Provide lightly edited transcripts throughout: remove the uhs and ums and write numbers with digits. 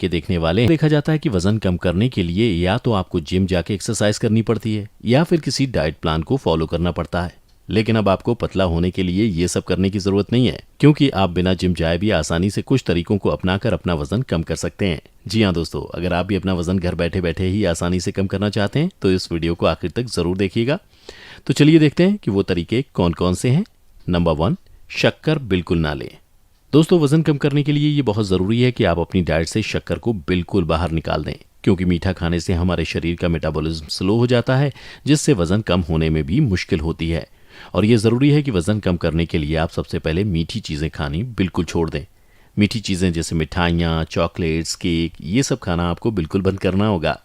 के देखने वाले देखा जाता है कि वजन कम करने के लिए या तो आपको जिम जाके एक्सरसाइज करनी पड़ती है या फिर किसी डाइट प्लान को फॉलो करना पड़ता है। लेकिन अब आपको पतला होने के लिए ये सब करने की जरूरत नहीं है, क्योंकि आप बिना जिम जाए भी आसानी से कुछ तरीकों को अपनाकर अपना वजन कम कर सकते हैं। जी हाँ दोस्तों, अगर आप भी अपना वजन घर बैठे बैठे ही आसानी से कम करना चाहते हैं तो इस वीडियो को आखिर तक जरूर देखिएगा। तो चलिए देखते हैं कि वो तरीके कौन कौन से हैं। नंबर 1, शक्कर बिल्कुल ना लें। दोस्तों, वजन कम करने के लिए ये बहुत ज़रूरी है कि आप अपनी डाइट से शक्कर को बिल्कुल बाहर निकाल दें, क्योंकि मीठा खाने से हमारे शरीर का मेटाबॉलिज्म स्लो हो जाता है, जिससे वजन कम होने में भी मुश्किल होती है। और ये ज़रूरी है कि वजन कम करने के लिए आप सबसे पहले मीठी चीज़ें खानी बिल्कुल छोड़ दें। मीठी चीज़ें जैसे मिठाइयाँ, चॉकलेट्स, केक, ये सब खाना आपको बिल्कुल बंद करना होगा,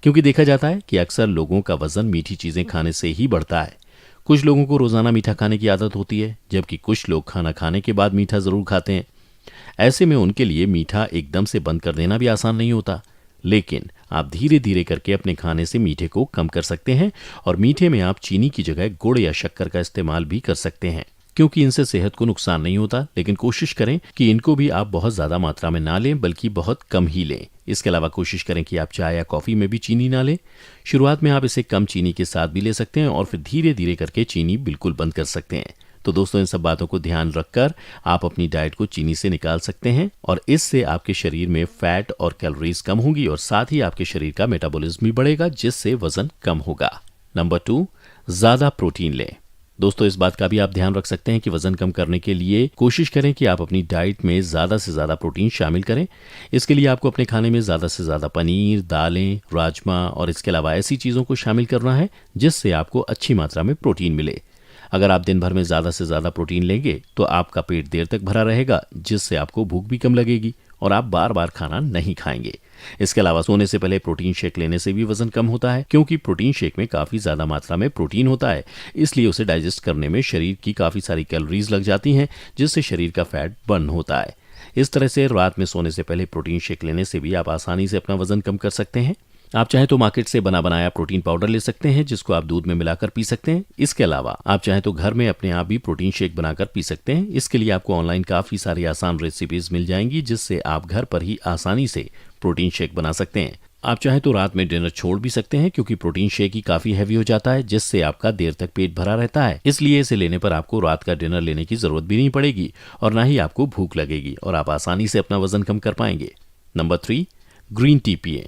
क्योंकि देखा जाता है कि अक्सर लोगों का वजन मीठी चीज़ें खाने से ही बढ़ता है। कुछ लोगों को रोज़ाना मीठा खाने की आदत होती है, जबकि कुछ लोग खाना खाने के बाद मीठा ज़रूर खाते हैं। ऐसे में उनके लिए मीठा एकदम से बंद कर देना भी आसान नहीं होता, लेकिन आप धीरे धीरे करके अपने खाने से मीठे को कम कर सकते हैं। और मीठे में आप चीनी की जगह गुड़ या शक्कर का इस्तेमाल भी कर सकते हैं, क्योंकि इनसे सेहत को नुकसान नहीं होता। लेकिन कोशिश करें कि इनको भी आप बहुत ज़्यादा मात्रा में ना लें, बल्कि बहुत कम ही लें। इसके अलावा कोशिश करें कि आप चाय या कॉफ़ी में भी चीनी ना लें। शुरुआत में आप इसे कम चीनी के साथ भी ले सकते हैं और फिर धीरे धीरे करके चीनी बिल्कुल बंद कर सकते हैं। तो दोस्तों, इन सब बातों को ध्यान रखकर आप अपनी डाइट को चीनी से निकाल सकते हैं, और इससे आपके शरीर में फैट और कैलोरीज कम होंगी और साथ ही आपके शरीर का मेटाबॉलिज्म भी बढ़ेगा, जिससे वजन कम होगा। नंबर 2, ज़्यादा प्रोटीन लें। दोस्तों, इस बात का भी आप ध्यान रख सकते हैं कि वजन कम करने के लिए कोशिश करें कि आप अपनी डाइट में ज़्यादा से ज़्यादा प्रोटीन शामिल करें। इसके लिए आपको अपने खाने में ज़्यादा से ज़्यादा पनीर, दालें, राजमा और इसके अलावा ऐसी चीज़ों को शामिल करना है जिससे आपको अच्छी मात्रा में प्रोटीन मिले। अगर आप दिन भर में ज़्यादा से ज़्यादा प्रोटीन लेंगे तो आपका पेट देर तक भरा रहेगा, जिससे आपको भूख भी कम लगेगी और आप बार बार खाना नहीं खाएंगे। इसके अलावा सोने से पहले प्रोटीन शेक लेने से भी वजन कम होता है, क्योंकि प्रोटीन शेक में काफ़ी ज़्यादा मात्रा में प्रोटीन होता है, इसलिए उसे डाइजेस्ट करने में शरीर की काफ़ी सारी कैलोरीज लग जाती हैं, जिससे शरीर का फैट बर्न होता है। इस तरह से रात में सोने से पहले प्रोटीन शेक लेने से भी आप आसानी से अपना वजन कम कर सकते हैं। आप चाहें तो मार्केट से बना बनाया प्रोटीन पाउडर ले सकते हैं, जिसको आप दूध में मिलाकर पी सकते हैं। इसके अलावा आप चाहें तो घर में अपने आप भी प्रोटीन शेक बनाकर पी सकते हैं। इसके लिए आपको ऑनलाइन काफ़ी सारी आसान रेसिपीज मिल जाएंगी, जिससे आप घर पर ही आसानी से प्रोटीन शेक बना सकते हैं। आप चाहें तो रात में डिनर छोड़ भी सकते हैं, क्योंकि प्रोटीन शेक ही काफ़ी हैवी हो जाता है, जिससे आपका देर तक पेट भरा रहता है। इसलिए इसे लेने पर आपको रात का डिनर लेने की ज़रूरत भी नहीं पड़ेगी और ना ही आपको भूख लगेगी, और आप आसानी से अपना वजन कम कर पाएंगे। नंबर 3, ग्रीन टी पिएं।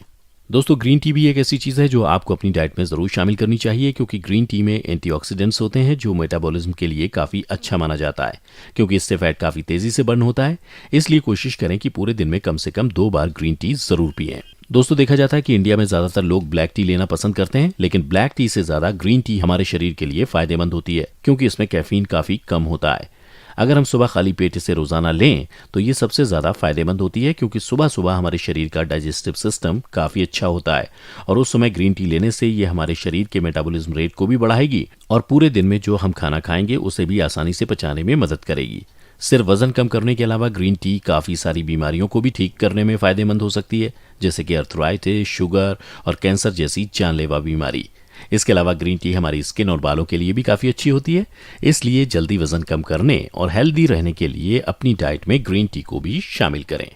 दोस्तों, ग्रीन टी भी एक ऐसी चीज़ है जो आपको अपनी डाइट में ज़रूर शामिल करनी चाहिए, क्योंकि ग्रीन टी में एंटीऑक्सीडेंट्स होते हैं, जो मेटाबॉलिज्म के लिए काफ़ी अच्छा माना जाता है, क्योंकि इससे फैट काफ़ी तेज़ी से बर्न होता है। इसलिए कोशिश करें कि पूरे दिन में कम से कम 2 बार ग्रीन टी ज़रूर पिएं। दोस्तों, देखा जाता है कि इंडिया में ज़्यादातर लोग ब्लैक टी लेना पसंद करते हैं, लेकिन ब्लैक टी से ज़्यादा ग्रीन टी हमारे शरीर के लिए फ़ायदेमंद होती है, क्योंकि इसमें कैफीन काफ़ी कम होता है। अगर हम सुबह खाली पेट इसे रोज़ाना लें तो ये सबसे ज़्यादा फायदेमंद होती है, क्योंकि सुबह सुबह हमारे शरीर का डाइजेस्टिव सिस्टम काफ़ी अच्छा होता है, और उस समय ग्रीन टी लेने से ये हमारे शरीर के मेटाबॉलिज्म रेट को भी बढ़ाएगी और पूरे दिन में जो हम खाना खाएंगे उसे भी आसानी से पचाने में मदद करेगी। सिर्फ वजन कम करने के अलावा ग्रीन टी काफ़ी सारी बीमारियों को भी ठीक करने में फ़ायदेमंद हो सकती है, जैसे कि अर्थराइटिस, शुगर और कैंसर जैसी जानलेवा बीमारी। इसके अलावा ग्रीन टी हमारी स्किन और बालों के लिए भी काफ़ी अच्छी होती है। इसलिए जल्दी वजन कम करने और हेल्दी रहने के लिए अपनी डाइट में ग्रीन टी को भी शामिल करें।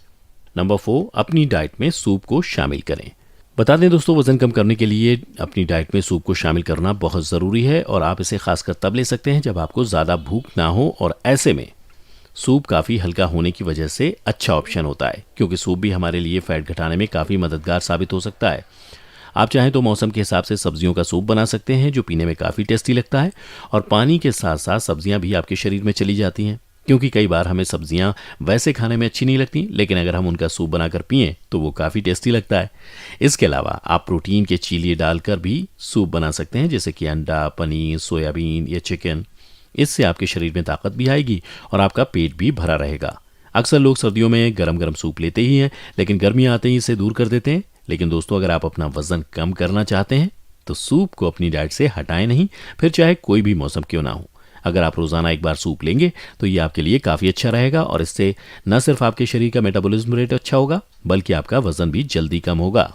नंबर 4, अपनी डाइट में सूप को शामिल करें। बता दें दोस्तों, वजन कम करने के लिए अपनी डाइट में सूप को शामिल करना बहुत ज़रूरी है, और आप इसे खासकर तब ले सकते हैं जब आपको ज़्यादा भूख ना हो, और ऐसे में सूप काफ़ी हल्का होने की वजह से अच्छा ऑप्शन होता है, क्योंकि सूप भी हमारे लिए फैट घटाने में काफ़ी मददगार साबित हो सकता है। आप चाहें तो मौसम के हिसाब से सब्जियों का सूप बना सकते हैं, जो पीने में काफ़ी टेस्टी लगता है, और पानी के साथ साथ सब्जियां भी आपके शरीर में चली जाती हैं, क्योंकि कई बार हमें सब्जियां वैसे खाने में अच्छी नहीं लगती, लेकिन अगर हम उनका सूप बनाकर पिएं तो वो काफ़ी टेस्टी लगता है। इसके अलावा आप प्रोटीन के चीले डालकर भी सूप बना सकते हैं, जैसे कि अंडा, पनीर, सोयाबीन या चिकन। इससे आपके शरीर में ताकत भी आएगी और आपका पेट भी भरा रहेगा। अक्सर लोग सर्दियों में गरम गरम सूप लेते ही हैं, लेकिन गर्मियाँ आते ही इसे दूर कर देते हैं। लेकिन दोस्तों, अगर आप अपना वजन कम करना चाहते हैं तो सूप को अपनी डाइट से हटाएं नहीं, फिर चाहे कोई भी मौसम क्यों ना हो। अगर आप रोज़ाना एक बार सूप लेंगे तो ये आपके लिए काफ़ी अच्छा रहेगा, और इससे न सिर्फ आपके शरीर का मेटाबॉलिज्म रेट अच्छा होगा, बल्कि आपका वजन भी जल्दी कम होगा।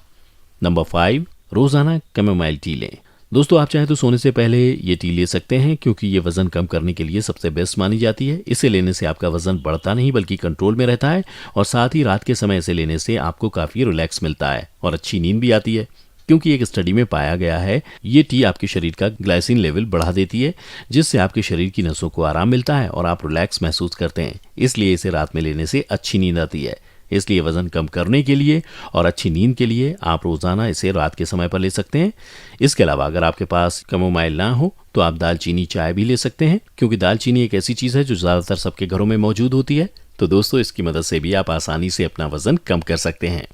नंबर 5, रोज़ाना कैमोमाइल टी लें। दोस्तों आप चाहें तो सोने से पहले ये टी ले सकते हैं, क्योंकि ये वजन कम करने के लिए सबसे बेस्ट मानी जाती है। इसे लेने से आपका वजन बढ़ता नहीं बल्कि कंट्रोल में रहता है, और साथ ही रात के समय इसे लेने से आपको काफ़ी रिलैक्स मिलता है और अच्छी नींद भी आती है। क्योंकि एक स्टडी में पाया गया है ये टी आपके शरीर का ग्लाइसिन लेवल बढ़ा देती है, जिससे आपके शरीर की नसों को आराम मिलता है और आप रिलैक्स महसूस करते हैं। इसलिए इसे रात में लेने से अच्छी नींद आती है। इसलिए वजन कम करने के लिए और अच्छी नींद के लिए आप रोजाना इसे रात के समय पर ले सकते हैं। इसके अलावा अगर आपके पास कैमोमाइल ना हो तो आप दालचीनी चाय भी ले सकते हैं, क्योंकि दालचीनी एक ऐसी चीज़ है जो ज़्यादातर सबके घरों में मौजूद होती है। तो दोस्तों इसकी मदद से भी आप आसानी से अपना वजन कम कर सकते हैं।